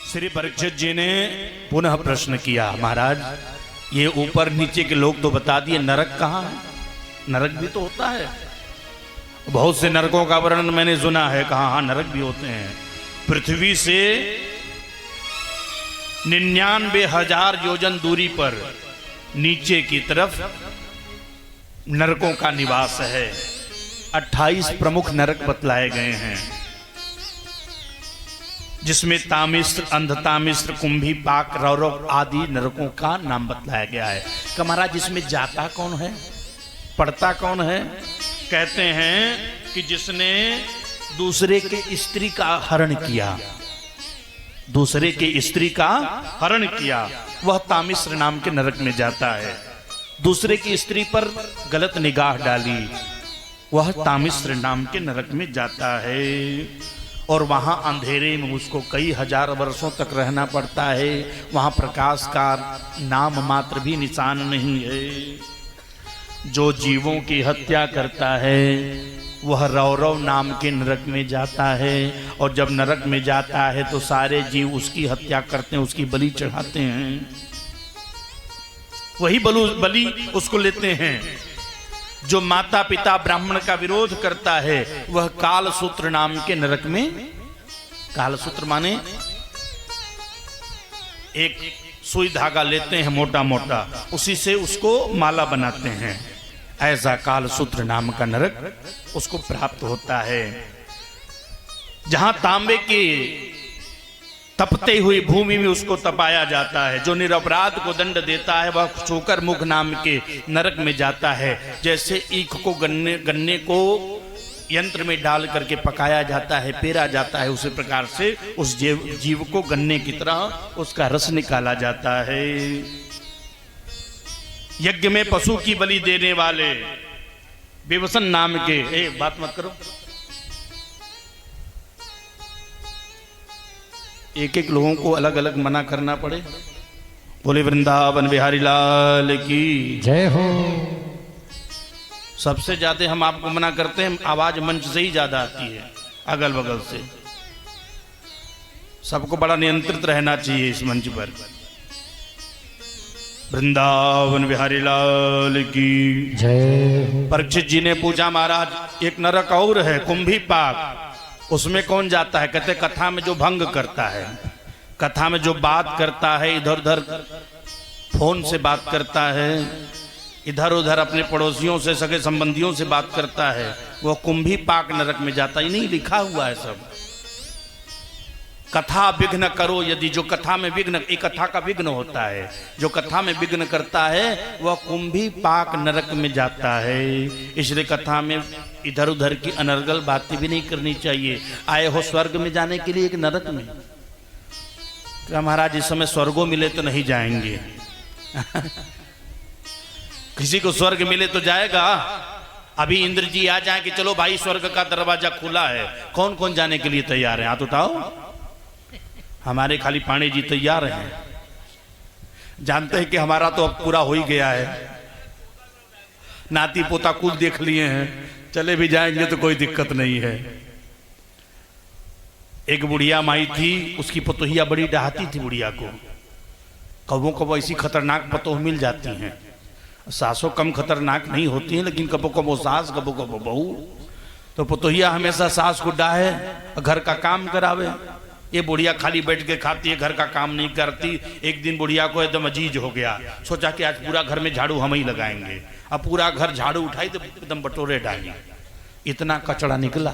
श्री परीक्षित जी ने पुनः प्रश्न किया, महाराज ये ऊपर नीचे के लोग तो बता दिए, नरक कहाँ है? नरक भी तो होता है। बहुत से नरकों का वर्णन मैंने सुना है, कहा हाँ नरक भी होते हैं। पृथ्वी से 99,000 योजन दूरी पर नीचे की तरफ नरकों का निवास है। 28 प्रमुख नरक बतलाए गए हैं, जिसमें तामिश्र, अंधतामिश्र, कुंभी, पाक, रौरव आदि नरकों का नाम बतलाया गया है। कि महाराज इसमें जाता कौन है, पढ़ता कौन है? कहते हैं कि जिसने दूसरे के स्त्री का हरण किया, दूसरे के स्त्री का हरण किया, वह तामिश्र नाम के नरक में जाता है। दूसरे की स्त्री पर गलत निगाह डाली, वह तामिश्र नाम के नरक में जाता है। और वहां अंधेरे में उसको कई हजार वर्षों तक रहना पड़ता है। वहां प्रकाश का नाम मात्र भी निशान नहीं है। जो जीवों की हत्या करता है वह रौरव नाम के नरक में जाता है। और जब नरक में जाता है तो सारे जीव उसकी हत्या करते हैं, उसकी बलि चढ़ाते हैं, वही बलि उसको लेते हैं। जो माता पिता ब्राह्मण का विरोध करता है वह कालसूत्र नाम के नरक में, कालसूत्र माने एक सुई धागा लेते हैं मोटा मोटा, उसी से उसको माला बनाते हैं। ऐसा कालसूत्र नाम का नरक उसको प्राप्त होता है। जहां तांबे के तपते हुई भूमि में उसको तपाया जाता है। जो निरपराध को दंड देता है वह शोकर मुख नाम के नरक में जाता है। जैसे ईख को गन्ने को यंत्र में डाल करके पकाया जाता है, पेरा जाता है, उसी प्रकार से उस जीव को गन्ने की तरह उसका रस निकाला जाता है। यज्ञ में पशु की बलि देने वाले विवसन नाम के, बात मत करो, एक एक लोगों को अलग अलग मना करना पड़े। बोले वृंदावन बिहारी लाल की जय हो। सबसे ज्यादा हम आपको मना करते हैं, आवाज मंच से ही ज्यादा आती है, अगल बगल से। सबको बड़ा नियंत्रित रहना चाहिए इस मंच पर। वृंदावन बिहारी लाल की जय हो। परीक्षित जी ने पूछा, महाराज एक नरक और है, कुंभी पाक, उसमें कौन जाता है? कहते कथा में जो भंग करता है, कथा में जो बात करता है, इधर उधर फोन से बात करता है, इधर उधर अपने पड़ोसियों से, सगे संबंधियों से बात करता है, वह कुंभी पाक नरक में जाता है। नहीं लिखा हुआ है सब। कथा विघ्न करो यदि, जो कथा में विघ्न, एक कथा का विघ्न होता है, जो कथा में विघ्न करता है वह कुंभी पाक नरक में जाता है। इसलिए कथा में इधर उधर की अनर्गल बातें भी नहीं करनी चाहिए। आए हो स्वर्ग में जाने के लिए, एक नरक में। क्या महाराज इस समय स्वर्गों मिले तो नहीं जाएंगे? किसी को स्वर्ग मिले तो जाएगा। अभी इंद्र जी आ जाए कि चलो भाई स्वर्ग का दरवाजा खुला है, कौन कौन जाने के लिए तैयार है? हाथ उठाओ। हमारे खाली पांडे जी तैयार हैं, जानते हैं कि हमारा तो अब पूरा हो ही गया है, नाती पोता कुल देख लिए हैं, चले भी जाएंगे तो कोई दिक्कत नहीं है। एक बुढ़िया माई थी, उसकी पतोहिया बड़ी डहाती थी बुढ़िया को। कबों कबो ऐसी खतरनाक पतोह मिल जाती हैं। सासों कम खतरनाक नहीं होती हैं, लेकिन कबो कबो सास, कबो कबो बहू। तो पतोहिया हमेशा सास को डाहे, घर का काम करावे। ये बुढ़िया खाली बैठ के खाती है, घर का काम नहीं करती। एक दिन बुढ़िया को एकदम अजीज हो गया, सोचा कि आज पूरा घर में झाड़ू हम ही लगाएंगे। अब पूरा घर झाड़ू उठाई तो एकदम बटोरे डाली, इतना कचड़ा निकला।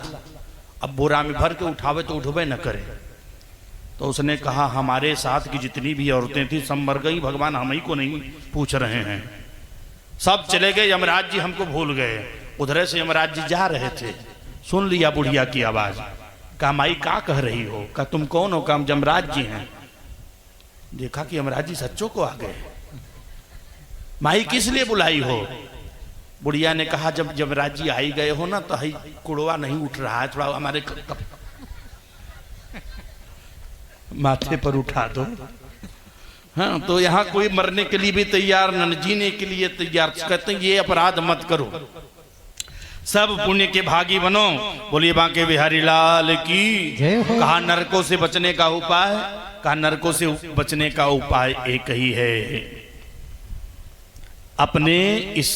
अब बोरा में भर के उठावे तो उठवे न करे। तो उसने कहा हमारे साथ की जितनी भी औरतें थी सब मर गई, भगवान हम ही को नहीं पूछ रहे हैं। सब चले गए, यमराज जी हमको भूल गए। उधर से यमराज जी जा रहे थे, सुन लिया बुढ़िया की आवाज। कहा माई क्या कह रही हो? कहा तुम कौन हो? कहा हम यमराज जी हैं। देखा कि यमराज जी सच्चों को आ गए। माई किस लिए बुलाई हो? बुढ़िया ने कहा जब यमराज जी आई गए हो ना तो हई कुड़वा नहीं उठ रहा है, थोड़ा हमारे माथे पर उठा दो। हाँ, तो यहाँ कोई मरने के लिए भी तैयार, न जीने के लिए तैयार। कहते हैं ये अपराध मत करो। सब पुण्य के भागी बनो। बोलिए बांके बिहारी लाल की। जय हो। कहा नरकों से बचने का उपाय, कहा नरकों से बचने का उपाय एक ही है, अपने इस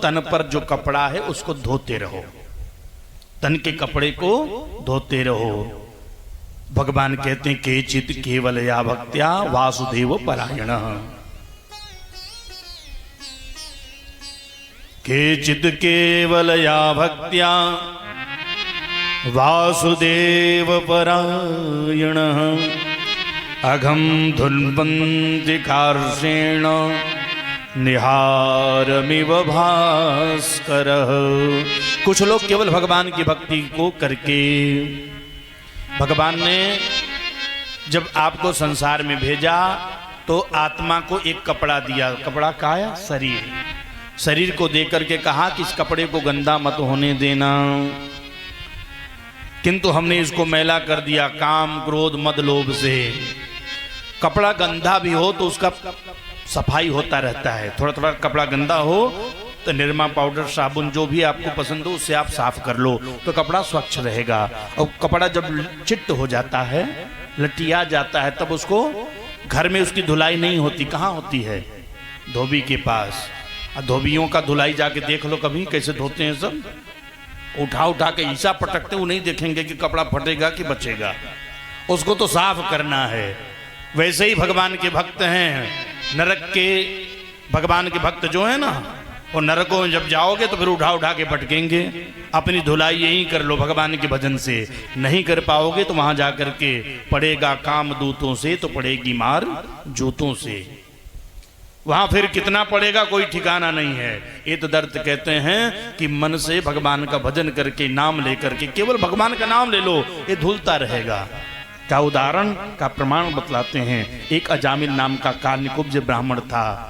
तन पर जो कपड़ा है उसको धोते रहो, तन के कपड़े को धोते रहो। भगवान कहते हैं केचित केवल या भक्त्या वासुदेव परायण, केचित केवल या भक्त्या वासुदेव परायण, अघम धुन्वन्ति कार्षेण निहारमिव भास्कर। कुछ लोग केवल भगवान की भक्ति को करके, भगवान ने जब आपको संसार में भेजा तो आत्मा को एक कपड़ा दिया, कपड़ा का है शरीर, शरीर को देकर के कहा कि इस कपड़े को गंदा मत होने देना, किंतु हमने इसको मैला कर दिया काम क्रोध मद लोभ से। कपड़ा गंदा भी हो तो उसका सफाई होता रहता है, थोड़ा थोड़ा कपड़ा गंदा हो तो निरमा पाउडर साबुन जो भी आपको पसंद हो उससे आप साफ कर लो तो कपड़ा स्वच्छ रहेगा। और कपड़ा जब चिट्ट हो जाता है, लटिया जाता है, तब उसको घर में उसकी धुलाई नहीं होती, कहाँ होती है? धोबी के पास। धोबियों का धुलाई जाके देख लो कभी कैसे धोते हैं, सब उठा उठा के ईसा पटकते, वो नहीं देखेंगे कि कपड़ा फटेगा कि बचेगा, उसको तो साफ करना है। वैसे ही भगवान के भक्त हैं, नरक के भगवान के भक्त जो है ना, वो नरकों में जब जाओगे तो फिर उठा उठा के पटकेंगे। अपनी धुलाई यही कर लो भगवान के भजन से, नहीं कर पाओगे तो वहां जाकर के पड़ेगा काम दूतों से, तो पड़ेगी मार जूतों से। वहां फिर कितना पड़ेगा कोई ठिकाना नहीं है। ये तो दर्द कहते हैं कि मन से भगवान का भजन करके, नाम लेकर के, केवल भगवान का नाम ले लो, ये धुलता रहेगा। का उदाहरण का प्रमाण बतलाते हैं। एक अजामिल नाम का कालनिकुब्ज ब्राह्मण था,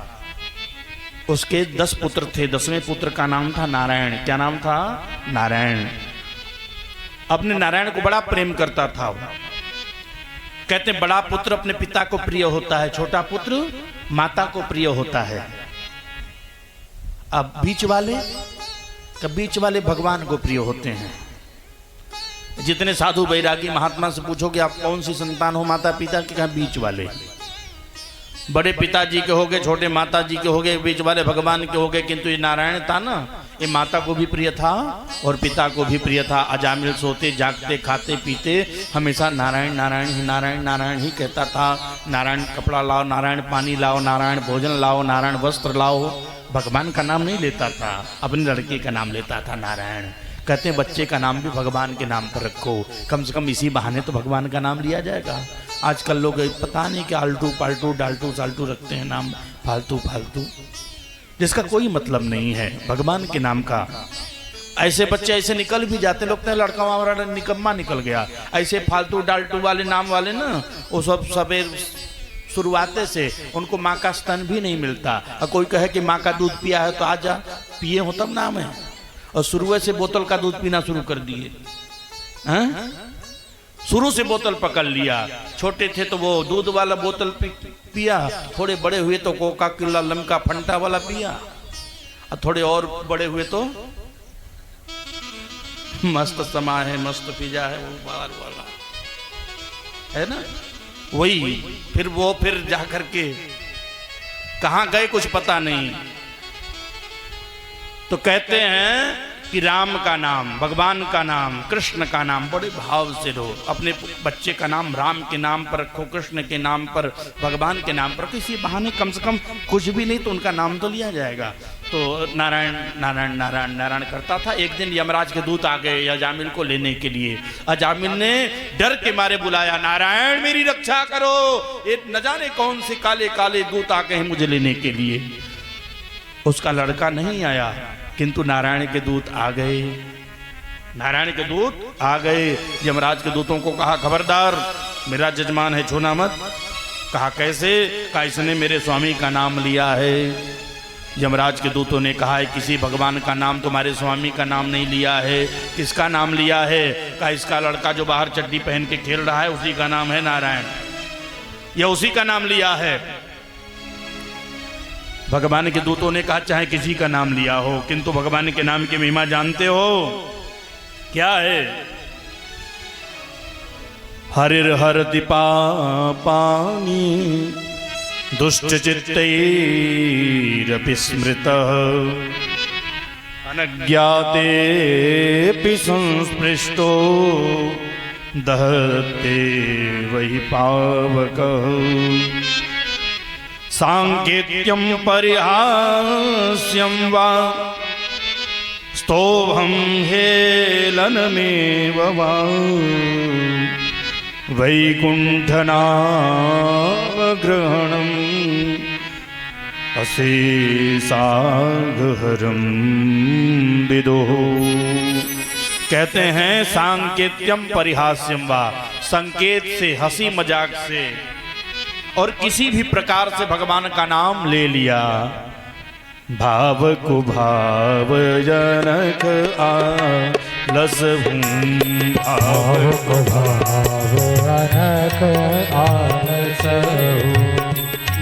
उसके 10 पुत्र थे, 10वें पुत्र का नाम था नारायण। क्या नाम था? नारायण। अपने नारायण को बड़ा प्रेम करता था। कहते बड़ा पुत्र अपने पिता को प्रिय होता है, छोटा पुत्र माता को प्रिय होता है। अब बीच वाले भगवान को प्रिय होते हैं। जितने साधु बैरागी महात्मा से पूछोगे आप कौन सी संतान हो माता पिता की, कहा बीच वाले। बड़े पिताजी के होगे, छोटे माता जी के होगे, बीच वाले भगवान के होगे। किंतु ये नारायण था ना, ये माता को भी प्रिय था और पिता को भी प्रिय था। अजामिल सोते जागते खाते पीते हमेशा नारायण नारायण ही, नारायण नारायण ही कहता था। नारायण कपड़ा लाओ, नारायण पानी लाओ, नारायण भोजन लाओ, नारायण वस्त्र लाओ। भगवान का नाम नहीं लेता था, अपनी लड़की का नाम लेता था नारायण। कहते हैं बच्चे का नाम भी भगवान के नाम पर रखो, कम से कम इसी बहाने तो भगवान का नाम लिया जाएगा। आजकल लोग पता नहीं कि आल्टू पाल्टू डाल्टू साल्टू रखते हैं नाम, फालतू फालतू, जिसका कोई मतलब नहीं है भगवान के नाम का। ऐसे बच्चे ऐसे निकल भी जाते, लोग तो लड़का हमारा निकम्मा निकल गया। ऐसे फालतू डाल्टू वाले नाम वाले ना, वो सब सवेर शुरुआते से उनको माँ का स्तन भी नहीं मिलता। और कोई कहे कि माँ का दूध पिया है तो आजा पिए हो तब नाम है, और शुरू से बोतल का दूध पीना शुरू कर दिए। शुरू से बोतल पकड़ लिया। छोटे थे तो वो दूध वाला बोतल पिया, थोड़े बड़े हुए तो कोका कोला लमका फंटा वाला पिया, और थोड़े और बड़े हुए तो मस्त समा है, मस्त पिज्जा है, वो बाहर वाला है ना, वही। फिर जा करके कहां गए कुछ पता नहीं। तो कहते हैं कि राम का नाम, भगवान का नाम, कृष्ण का नाम बड़े भाव से लो। अपने बच्चे का नाम राम के नाम पर रखो, कृष्ण के नाम पर, भगवान के नाम पर, किसी बहाने कम से कम कुछ भी नहीं तो उनका नाम तो लिया जाएगा। तो नारायण नारायण नारायण नारायण करता था। एक दिन यमराज के दूत आ गए अजामिल को लेने के लिए। अजामिल ने डर के मारे बुलाया, नारायण मेरी रक्षा करो, ये न जाने कौन से काले काले दूत आ गए हैं मुझे लेने के लिए। उसका लड़का नहीं आया, किंतु नारायण के दूत आ गए। नारायण के दूत आ गए। यमराज के दूतों को कहा खबरदार मेरा जजमान है, छूना मत। कहा कैसे? कहा इसने मेरे स्वामी का नाम लिया है। यमराज के दूतों ने कहा है किसी भगवान का नाम तुम्हारे स्वामी का नाम नहीं लिया है। किसका नाम लिया है? कहा इसका लड़का जो बाहर चड्डी पहन के खेल रहा है उसी का नाम है नारायण, या उसी का नाम लिया है। भगवान के दूतों ने कहा चाहे किसी का नाम लिया हो, किंतु भगवान के नाम की महिमा जानते हो क्या है? हरिर हर दीपा पानी दुष्ट चित्तैरपि स्मृतः अनज्ञातेऽपि संस्पृष्टो दहते वही पावकः सांकेत्यं परिहास्यं वा स्तोभं हेलनमेव वा वैकुण्ठनामग्रहणम् अशेषागहरं विदुः। कहते हैं सांकेत्यम परिहास्यम वा, संकेत से, हंसी मजाक से और किसी भी प्रकार से भगवान का नाम ले लिया। भाव को भाव जनक आलस भाव को भाव अनक आलस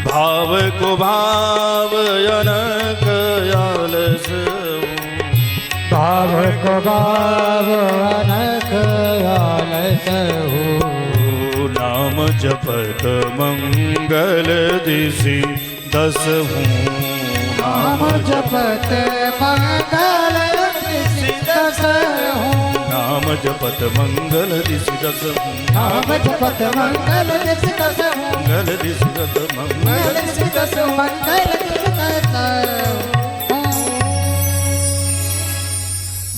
भाव को भाव जनक आलस भाव को भाव अनक आलस नाम जपत मंगल दिशि दसहूँ नाम जपत मंगल दिशि दसहूँ नाम जपत मंगल दिशि दसहूँ नाम जपत मंगल दिशि दसहूँ मंगल दिशि दस मंगल दिशि दसहूँ मंगल दिशि दसहूँ।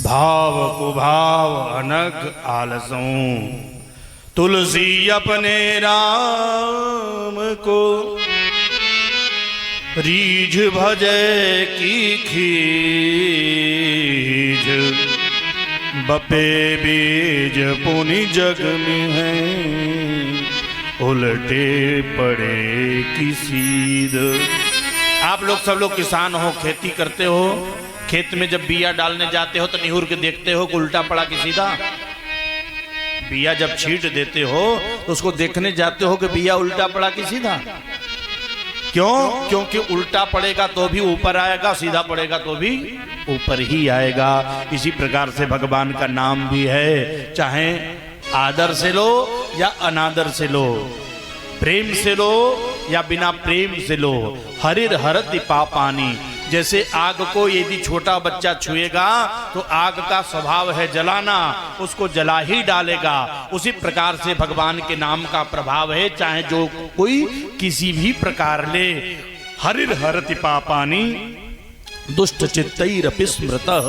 भाव को भाव अनक आलसों तुलसी अपने राम को रीझ भजे की खीज बपे बीज पुनि जग में है उल्टे पड़े की सीध। आप लोग सब लोग किसान हो, खेती करते हो, खेत में जब बिया डालने जाते हो तो निहुर के देखते हो कि उल्टा पड़ा कि सीधा। बिया जब छींट देते हो तो उसको देखने जाते हो कि बिया उल्टा पड़ा कि सीधा। क्यों? क्योंकि उल्टा पड़ेगा तो भी ऊपर आएगा, सीधा पड़ेगा तो भी ऊपर ही आएगा। इसी प्रकार से भगवान का नाम भी है, चाहे आदर से लो या अनादर से लो, प्रेम से लो या बिना प्रेम से लो। हरिर हरति पापानी, जैसे आग को यदि छोटा बच्चा छुएगा तो आग का स्वभाव है जलाना, उसको जला ही डालेगा। उसी प्रकार से भगवान के नाम का प्रभाव है, चाहे जो कोई किसी भी प्रकार ले। हरिर हरति पापानी दुष्ट चित्तैरपि स्मृतः,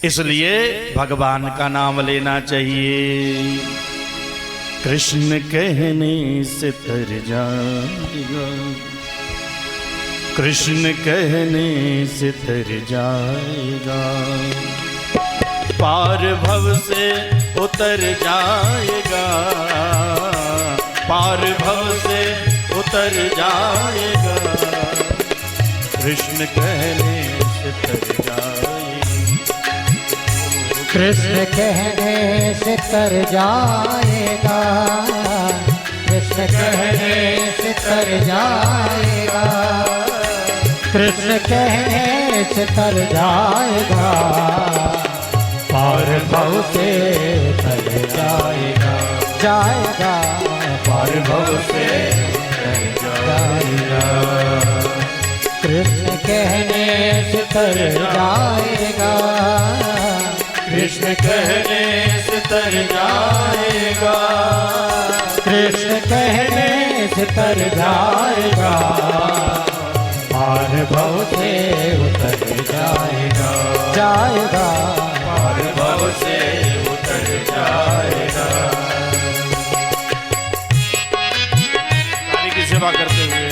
इसलिए भगवान का नाम लेना चाहिए। कृष्ण कहने से तर जाएगा, कृष्ण कहने से तर जाएगा, पार भव से उतर जाएगा, पार भव से उतर जाएगा, कृष्ण कहने से तर जाएगा, कृष्ण कहने से तर जाएगा, कृष्ण कहने से तर जाएगा, कृष्ण कहने से तर जाएगा, पार भव से तर जाएगा, जाएगा पार भव से तर जाएगा, कृष्ण कहने से तर जाएगा, कृष्ण कहने से तर जाएगा, कृष्ण कहने से तर जाएगा, पार भव से उतर जाएगा, जाएगा पार भव से उतर जाएगा। की सेवा करते हुए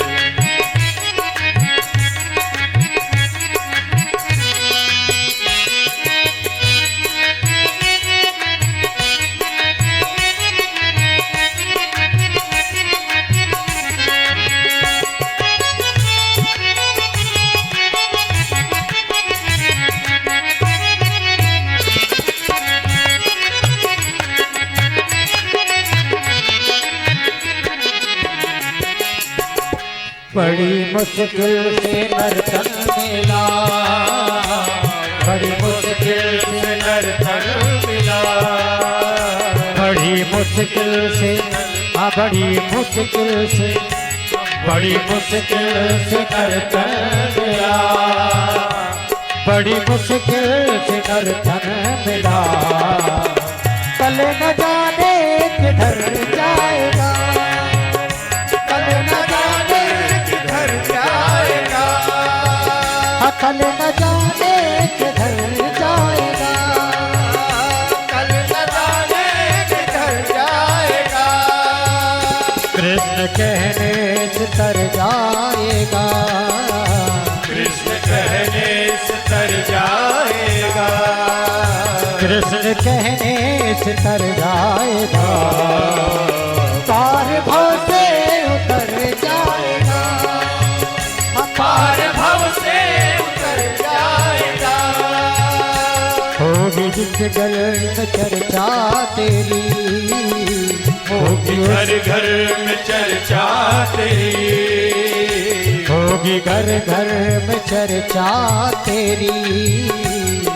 बड़ी मुश्किल से नर्तन मिला, बड़ी मुश्किल से नर्तन मिला, बड़ी मुश्किल से, हाँ बड़ी मुश्किल से, बड़ी मुश्किल से नर्तन मिला, बड़ी मुश्किल से नर्तन मिला। कल न जाने किधर जाएगा, कल न जाने किधर जाएगा, कल न जाने किधर जाएगा, कल न जाने किधर जाएगा। कृष्ण कहने से तर जाएगा, कृष्ण कहने से तर जाएगा, कृष्ण कहने से तर जाएगा, पार भव से उतर जाएगा, पार भव से उतर जाएगा। होगी जिस घर में चर्चा तेरी, होगी घर घर में चर्चा तेरी, होगी घर घर में चर्चा तेरी,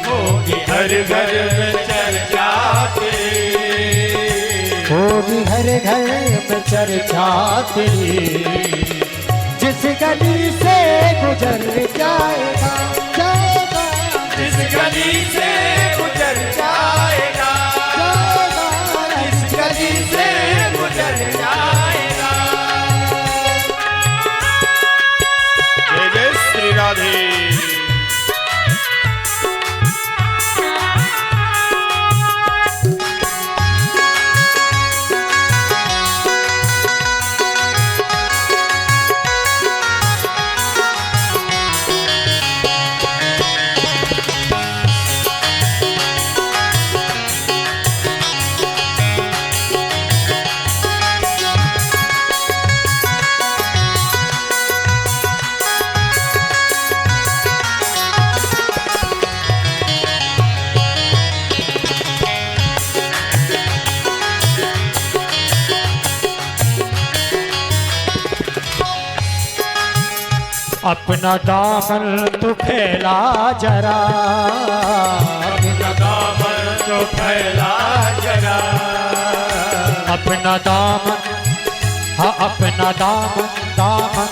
होगी घर घर में चर्चा तेरी, होगी घर घर में चर्चा तेरी। जिस गली से गुजर जाएगा, जाएगा, जिस गली से गुजर जाएगा, जाएगा, जिस गली से गुजर जाएगा। जय जय श्री राधे। अपना दामन तू फैला जरा, अपना दामन तू फैला जरा, अपना दामन, हाँ अपना दामन, दामन,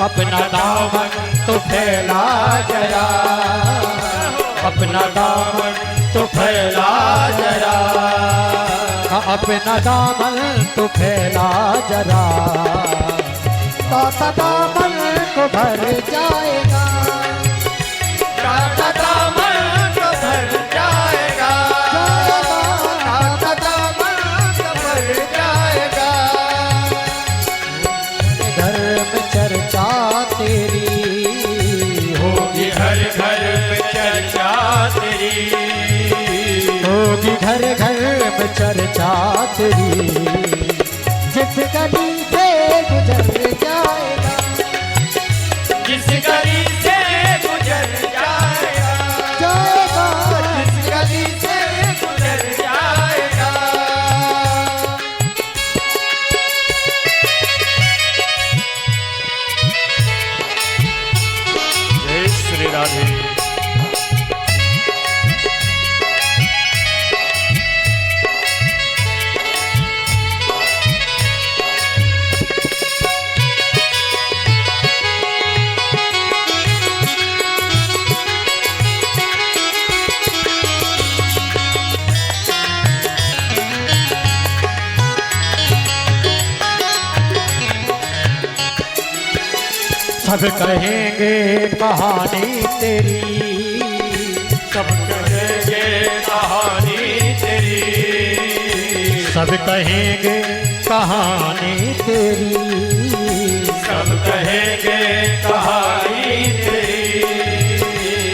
अपना दामन तू फैला जरा, अपना दामन तू फैला जरा, हाँ अपना दामन तू फैला जरा। दाता दामन को भर जाएगा, दाता दामन को भर जाएगा, दाता दामन को भर जाएगा। घर में चर्चा तेरी, होगी घर घर में चर्चा तेरी, होगी घर घर में चर्चा तेरी। जिस गली से गुजर जाएगा, जिस गली से गुजर जाएगा, जाएगा, जिस गली से गुजर जाएगा। जय श्री राधे। सब कहेंगे कहानी तेरी, सब कहेंगे कहानी तेरी, सब कहेंगे कहानी तेरी, सब कहेंगे कहानी तेरी,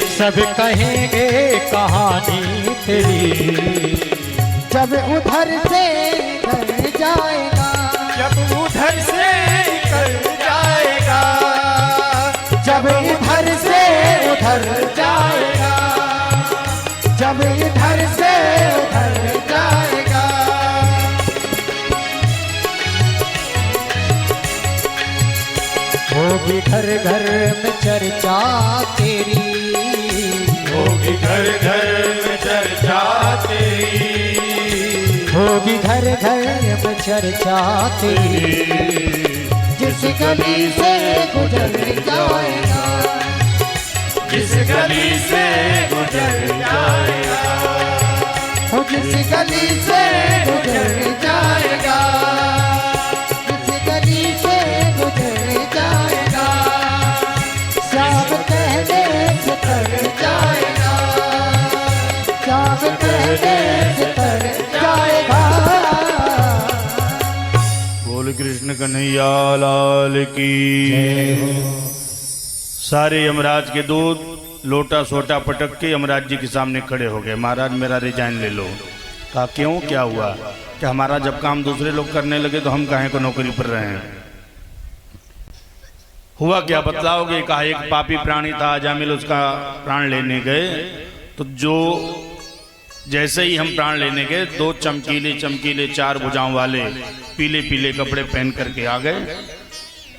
सब कहेंगे कहानी तेरी। जब उधर से कर जाएगा, जब उधर से कर जाएगा, जब इधर से उधर जाएगा, जब इधर से उधर जाएगा। होगी घर घर में चर्चा तेरी, होगी घर घर में चर्चा तेरी, होगी घर घर में चर्चा तेरी। जिस गली से गुजर जाएगा, जिस गली से गुजर जाएगा, हो जिस गली से गुजर जाएगा, जिस गली से गुजर जाएगा, श्याम कहने से तर जाएगा, श्याम कहने से तर जाएगा। बोल कृष्ण कन्हैया लाल की। सारे यमराज के दूत लोटा सोटा पटक के यमराज जी के सामने खड़े हो गए। महाराज मेरा रिजाइन ले लो। कहा क्यों, क्या हुआ? कि हमारा जब काम दूसरे लोग करने लगे तो हम काहे को नौकरी पर रहे हैं। हुआ क्या बतलाओगे? कहा एक पापी प्राणी था अजामिल, उसका प्राण लेने गए तो जो जैसे ही हम प्राण लेने गए दो चमकीले चमकीले चार भुजाओं वाले पीले पीले कपड़े पहन करके आ गए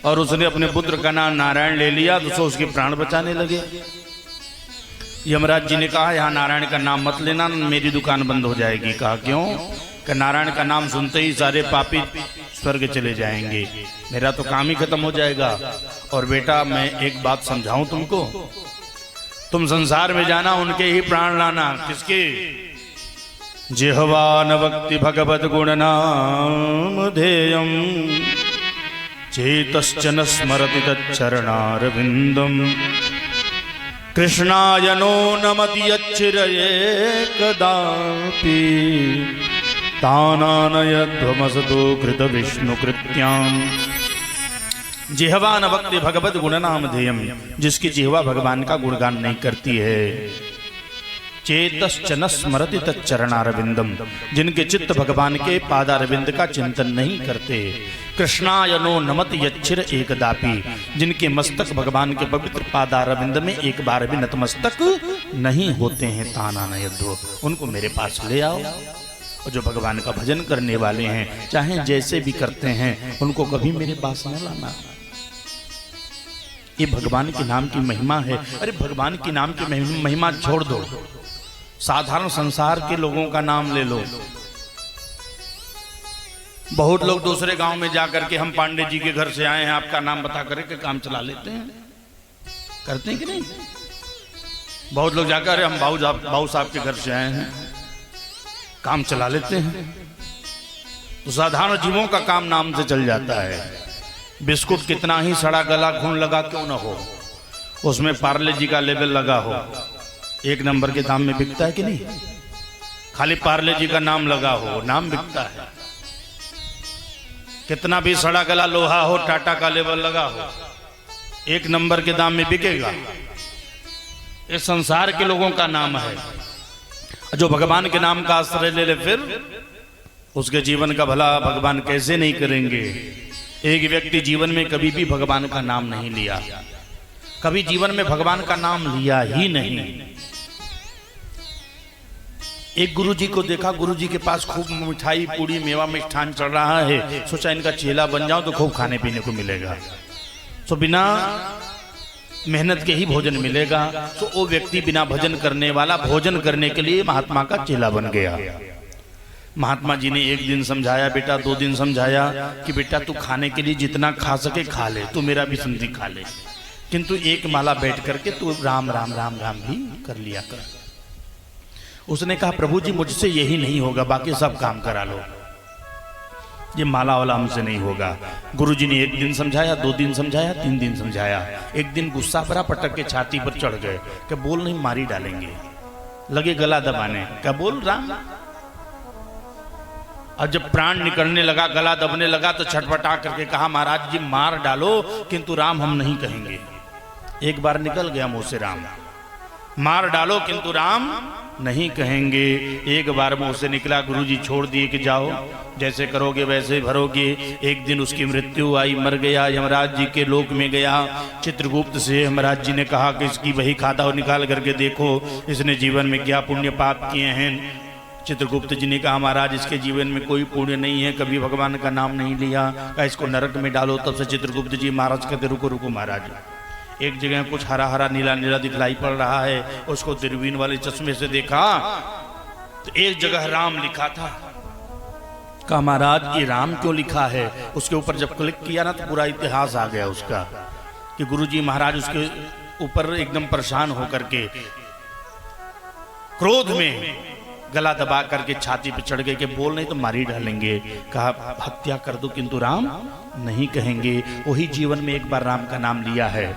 और उसने अपने पुत्र का नाम नारायण ले लिया तो सो उसके प्राण बचाने लगे। यमराज जी ने कहा यहाँ नारायण का नाम मत लेना, मेरी दुकान बंद हो जाएगी। कहा क्यों? कि नारायण का नाम सुनते ही सारे पापी स्वर्ग चले जाएंगे, मेरा तो काम ही खत्म हो जाएगा। और बेटा मैं एक बात समझाऊं तुमको, तुम संसार में जाना उनके ही प्राण लाना। किसके? जिह्वा न वक्ति भगवत गुण नाम धेयम, चेतश्च न स्मरति तच्चरणारविंदम, कृष्णाय नो नमति यच्चिरये कदापि, तानानयध्वमसतो कृत विष्णु कृत्याम। जिह्वा न वक्ति भगवत गुण नाम धेयम, जिसकी जिह्वा भगवान का गुणगान नहीं करती है। चेतश्च न स्मरति तच्चरणारविंदम, जिनके चित्त भगवान के पादारविंद का चिंतन नहीं करते। कृष्णाय नो नमति यच्छिर एकदापि, जिनके मस्तक भगवान के पवित्र पादारविंद में एक बार भी नतमस्तक नहीं होते हैं। तानानयध्वो, उनको मेरे पास ले आओ। और जो भगवान का भजन करने वाले हैं चाहे जैसे भी करते हैं उनको कभी मेरे पास न लाना। ये भगवान के नाम की महिमा है। अरे भगवान के नाम की महिमा छोड़ दो, साधारण संसार के लोगों का नाम ले लो। बहुत लोग दूसरे गांव में जाकर के हम पांडे जी के घर से आए हैं आपका नाम बता करके काम चला लेते हैं, करते हैं कि नहीं? बहुत लोग जाकर हम बाबू साहब के घर से आए हैं काम चला लेते हैं। तो साधारण जीवों का काम नाम से चल जाता है। बिस्कुट कितना ही सड़ा गला घुन लगा क्यों न हो, उसमें पार्ले जी का लेबल लगा हो, एक नंबर के दाम में बिकता है कि नहीं? खाली पार्ले जी का नाम लगा हो, नाम बिकता है। कितना भी सड़ा गला लोहा हो, टाटा का लेबल लगा हो, एक नंबर के दाम में बिकेगा। इस संसार के लोगों का नाम है। जो भगवान के नाम का आश्रय ले ले फिर उसके जीवन का भला भगवान कैसे नहीं करेंगे। एक व्यक्ति जीवन में कभी भी भगवान का नाम नहीं लिया, कभी जीवन में भगवान का नाम लिया ही नहीं। एक गुरुजी को देखा, गुरुजी के पास खूब मिठाई पूड़ी मेवा मिष्ठान चल रहा है, सोचा इनका चेला बन जाऊं तो खूब खाने पीने को मिलेगा, तो बिना मेहनत के ही भोजन मिलेगा। तो वो व्यक्ति बिना भजन करने वाला भोजन करने के लिए महात्मा का चेला बन गया। महात्मा जी ने एक दिन समझाया बेटा, 2 दिन समझाया कि बेटा तू खाने के लिए जितना खा सके खा ले, तू मेरा भी संधि खा ले, किंतु एक माला बैठ करके तू राम राम राम राम भी कर लिया कर। उसने कहा प्रभु जी मुझसे यही नहीं होगा, बाकी सब काम करा लो, ये माला वाला हमसे नहीं होगा। गुरुजी ने 1 दिन समझाया, 2 दिन समझाया, 3 दिन समझाया। एक दिन गुस्सा भरा पटक के छाती पर चढ़ गए कि बोल नहीं मारी डालेंगे, लगे गला दबाने। क्या बोल राम? और जब प्राण निकलने लगा, गला दबने लगा तो छटपटा करके कहा महाराज जी मार डालो किंतु राम हम नहीं कहेंगे। एक बार निकल गया मुंह से राम, मार डालो किंतु राम नहीं कहेंगे। एक बार मुंह से निकला, गुरुजी छोड़ दिए कि जाओ जैसे करोगे वैसे भरोगे। एक दिन उसकी मृत्यु आई, मर गया, यमराज जी के लोक में गया। चित्रगुप्त से यमराज जी ने कहा कि इसकी वही खाता निकाल करके देखो, इसने जीवन में क्या पुण्य पाप किए हैं। चित्रगुप्त जी ने कहा महाराज इसके जीवन में कोई पुण्य नहीं है, कभी भगवान का नाम नहीं लिया, कहा इसको नरक में डालो। तब से चित्रगुप्त जी महाराज कहते रुको रुको महाराज, एक जगह कुछ हरा हरा नीला नीला दिखलाई पड़ रहा है, उसको दूरबीन वाले चश्मे से देखा तो एक जगह राम लिखा था। कहा महाराज ये राम क्यों लिखा है? उसके ऊपर जब क्लिक किया ना तो पूरा इतिहास आ गया उसका, कि गुरुजी महाराज उसके ऊपर एकदम परेशान होकर के क्रोध में गला दबा करके छाती पे चढ़ गए कि बोल नहीं तो मारी डालेंगे। कहा हत्या कर दो किंतु राम नहीं कहेंगे। वही जीवन में एक बार राम का नाम लिया है।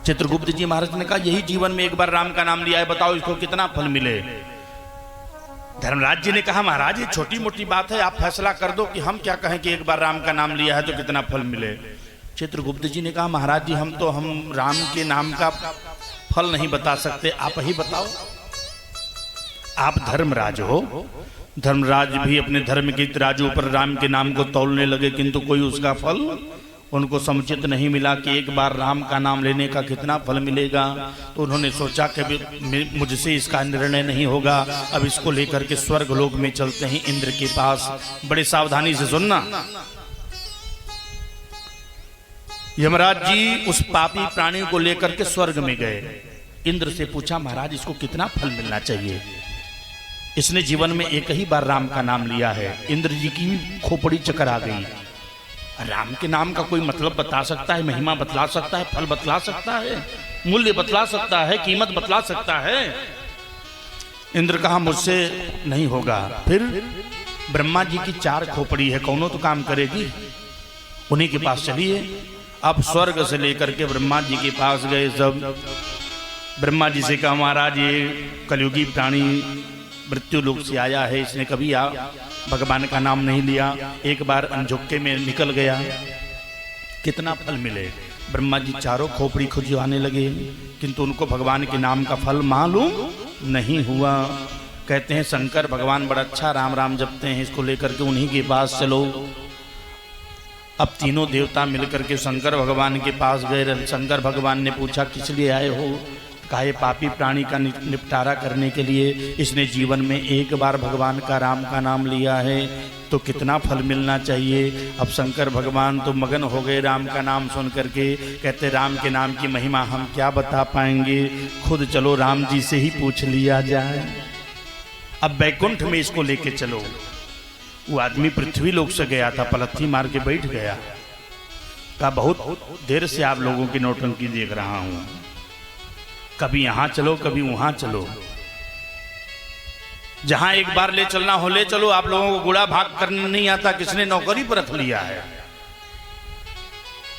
चित्रगुप्त जी महाराज ने कहा यही जीवन में एक बार राम का नाम लिया है, बताओ इसको कितना फल मिले? धर्मराज जी ने कहा महाराज ये छोटी मोटी बात है, आप फैसला कर दो कि हम क्या कहें कि एक बार राम का नाम लिया है तो कितना फल मिले। चित्रगुप्त जी ने कहा महाराज जी हम राम के नाम का फल नहीं बता सकते, आप ही बताओ। आप धर्मराज हो, धर्मराज भी अपने धर्म के तराजू पर राम के नाम को तौलने लगे, किंतु कोई उसका फल उनको समुचित नहीं मिला कि एक बार राम का नाम लेने का कितना फल मिलेगा। तो उन्होंने सोचा कि मुझसे इसका निर्णय नहीं होगा, अब इसको लेकर के स्वर्ग लोक में चलते हैं इंद्र के पास। बड़े सावधानी से सुनना, यमराज जी उस पापी प्राणी को लेकर के स्वर्ग में गए। इंद्र से पूछा महाराज इसको कितना फल मिलना चाहिए? इसने जीवन में एक ही बार राम का नाम लिया है। इंद्र जी की खोपड़ी चकर आ गई। राम के नाम का कोई मतलब बता सकता है, महिमा बतला सकता है, फल बतला सकता है, मूल्य बतला सकता है, कीमत बतला सकता है? इंद्र कहा मुझसे नहीं होगा। फिर ब्रह्मा जी की 4 खोपड़ी है, कौनों तो काम करेगी, उन्हीं के पास चलिए। अब स्वर्ग से लेकर के ब्रह्मा जी के पास गए सब। ब्रह्मा जी से कहा महाराज ये कलयुगी प्राणी मृत्यु लोक से आया है, इसने कभी भगवान का नाम नहीं लिया, एक बार अनझुक्के में निकल गया, कितना फल मिले? ब्रह्मा जी 4 खोपड़ी खुजवाने लगे, किंतु उनको भगवान के नाम का फल मालूम नहीं हुआ। कहते हैं शंकर भगवान बड़ा अच्छा राम राम जपते हैं, इसको लेकर के उन्हीं के पास चलो। अब तीनों देवता मिलकर के शंकर भगवान के पास गए। शंकर भगवान ने पूछा किस लिए आए हो? कहा ये पापी प्राणी का निपटारा करने के लिए, इसने जीवन में एक बार भगवान का राम का नाम लिया है तो कितना फल मिलना चाहिए? अब शंकर भगवान तो मगन हो गए राम का नाम सुन करके। कहते राम के नाम की महिमा हम क्या बता पाएंगे, खुद चलो राम जी से ही पूछ लिया जाए। अब बैकुंठ में इसको लेके चलो। वो आदमी पृथ्वी लोक से गया था, पलथी मार के बैठ गया। कहा बहुत देर से आप लोगों की नौटंकी देख रहा हूं, कभी यहां चलो कभी वहां चलो, जहां एक बार ले चलना हो ले चलो। आप लोगों को गुड़ा भाग करने नहीं आता, किसने नौकरी पर रख लिया है?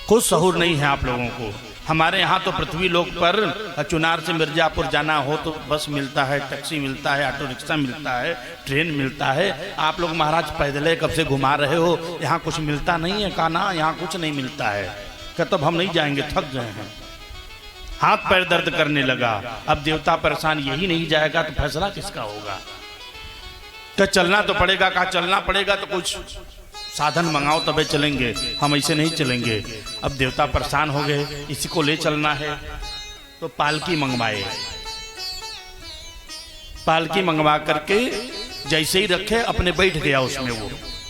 कुछ सहूर नहीं है आप लोगों को। हमारे यहाँ तो पृथ्वी लोक पर चुनार से मिर्जापुर जाना हो तो बस मिलता है, टैक्सी मिलता है, ऑटो रिक्शा मिलता है, ट्रेन मिलता है। आप लोग महाराज पैदल कब से घुमा रहे हो, यहाँ कुछ मिलता नहीं है? कहा ना यहाँ कुछ नहीं मिलता है। क्या तब हम नहीं जाएंगे, थक गए हैं। हाथ पैर दर्द करने लगा। अब देवता परेशान, यही नहीं जाएगा तो फैसला किसका होगा? क्या चलना तो पड़ेगा। कहा चलना पड़ेगा तो कुछ साधन मंगाओ तबे चलेंगे, हम ऐसे नहीं चलेंगे। अब देवता परेशान हो गए, इसी को ले चलना है तो पालकी मंगवाए। पालकी मंगवा करके जैसे ही रखे अपने बैठ गया उसमें वो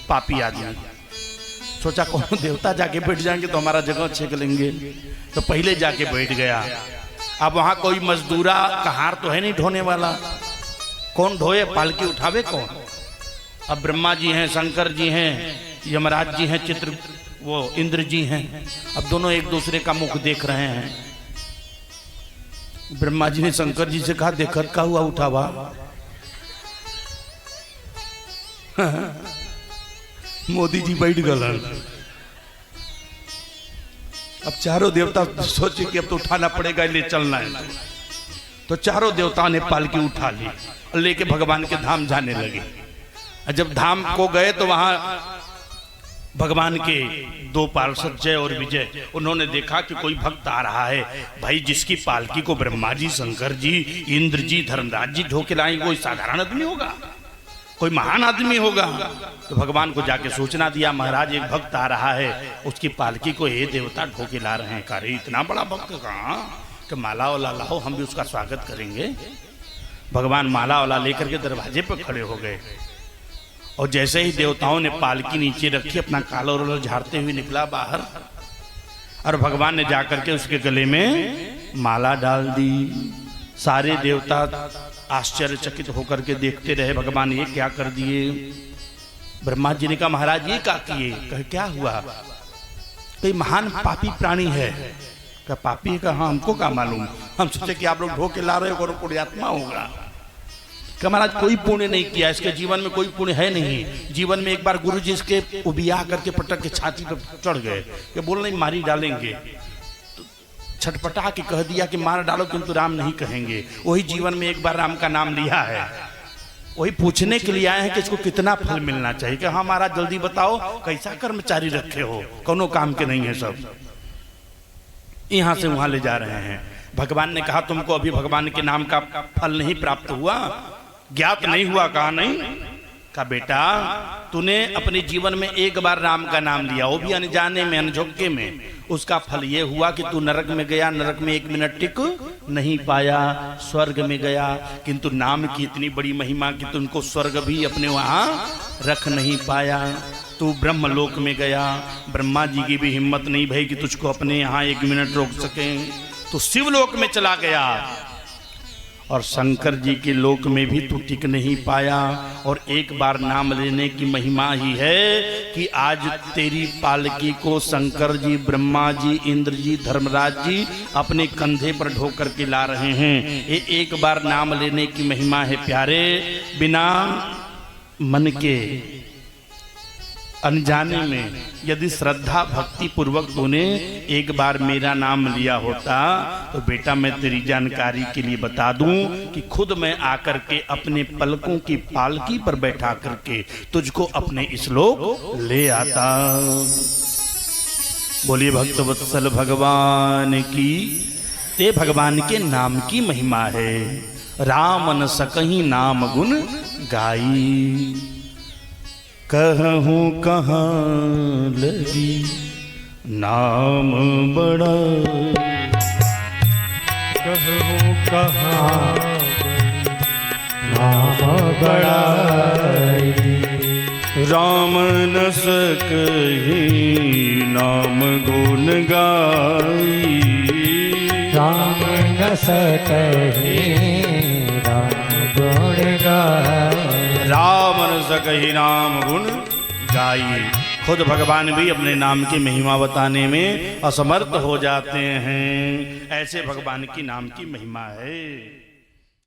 पापी आदमी। सोचा कौन देवता जाके बैठ जाएंगे तो हमारा जगह छेक लेंगे, तो पहले जाके बैठ गया। अब वहां कोई मजदूरा कहार तो है नहीं ढोने वाला, कौन ढोए, पालकी उठावे कौन? अब ब्रह्मा जी हैं, शंकर जी हैं, यमराज जी हैं, वो इंद्र जी हैं। अब दोनों एक दूसरे का मुख देख रहे हैं। ब्रह्मा जी ने शंकर जी से कहा देखत का हुआ उठावा? मोदी जी बैठ गए। अब चारों देवता सोचे कि अब तो उठाना पड़ेगा, ले चलना है। तो चारों देवताओं ने पालकी उठा ली और लेके भगवान के धाम जाने लगे। जब धाम को गए तो वहां भगवान के 2 पार्षद जय और विजय, उन्होंने देखा कि कोई भक्त आ रहा है। भाई जिसकी पालकी को ब्रह्मा जी, शंकर जी, इंद्र जी, धर्मराज जी ढोके लाएंगे, कोई साधारण आदमी होगा, कोई महान आदमी होगा। तो भगवान को जाके सूचना दिया महाराज एक भक्त आ रहा है, उसकी पालकी को ये देवता ढोके ला रहे हैं। कहा इतना बड़ा भक्त कहाँ, कि माला वाला लाओ, हम भी उसका स्वागत करेंगे। भगवान माला वाला लेकर के दरवाजे पर खड़े हो गए और जैसे ही देवताओं ने पालकी नीचे रखी, अपना काला रोलर झाड़ते हुए निकला बाहर और भगवान ने जाकर के उसके गले में माला डाल दी। सारे देवता आश्चर्यचकित होकर के देखते रहे, भगवान ये क्या कर दिए। ब्रह्मा जी ने कहा महाराज ये क्या किए। कहे क्या हुआ। कोई महान पापी प्राणी है। क्या पापी का? हाँ हमको क्या मालूम, हम सोचे कि आप लोग ढो के ला रहे हो, पुण्यात्मा होगा। क्या महाराज कोई पुण्य नहीं किया, इसके जीवन में कोई पुण्य है नहीं। जीवन में एक बार गुरु जी इसके उबिया करके पटक के छाती पर चढ़ गए कि बोल नहीं मारी डालेंगे, तो छटपटा के कह दिया कि मार डालो किंतु राम नहीं कहेंगे। वही जीवन में एक बार राम का नाम लिया है, वही पूछने के लिए आए हैं कि इसको कितना फल मिलना चाहिए। कि हाँ महाराज जल्दी बताओ कैसा कर्मचारी रखे हो, कोनो काम के नहीं है सब। यहां से वहां ले जा रहे हैं। भगवान ने कहा तुमको अभी भगवान के नाम का फल नहीं प्राप्त हुआ, ज्ञात नहीं हुआ। कहा नहीं। कहा बेटा तूने अपने जीवन में एक बार राम का नाम लिया, वो भी अनजाने में अनझोंके में, उसका फल ये हुआ कि तू नरक में गया, नरक में 1 मिनट टिक नहीं पाया, स्वर्ग में गया। किंतु नाम की इतनी बड़ी महिमा कि तुमको स्वर्ग भी अपने वहां रख नहीं पाया। तू ब्रह्मलोक में गया, ब्रह्मा जी की भी हिम्मत नहीं भई कि तुझको अपने यहाँ 1 मिनट रोक सके। तू शिवलोक में चला गया और शंकर जी के लोक में भी तू टिक नहीं पाया। और एक बार नाम लेने की महिमा ही है कि आज तेरी पालकी को शंकर जी, ब्रह्मा जी, इंद्र जी, धर्मराज जी अपने कंधे पर ढो करके ला रहे हैं। ये एक बार नाम लेने की महिमा है प्यारे। बिना मन के अनजाने में यदि श्रद्धा भक्ति पूर्वक तूने एक बार मेरा नाम लिया होता तो बेटा मैं तेरी जानकारी के लिए बता दूं कि खुद मैं आकर के अपने पलकों की पालकी पर बैठा करके तुझको अपने इस लोक ले आता। बोलिए भक्तवत्सल भगवान की। ते भगवान के नाम की महिमा है। राम न सकहीं नाम गुण गाई, कहूँ कहाँ लगी नाम बड़ा, कहूँ कहाँ नाम बड़ाई। राम न सकहीं नाम गुण गाई, राम न सकहीं राम गुण गाई। राम न सकहीं नाम गुण गाई। खुद भगवान भी अपने नाम की महिमा बताने में असमर्थ हो जाते हैं। ऐसे भगवान की नाम की महिमा है।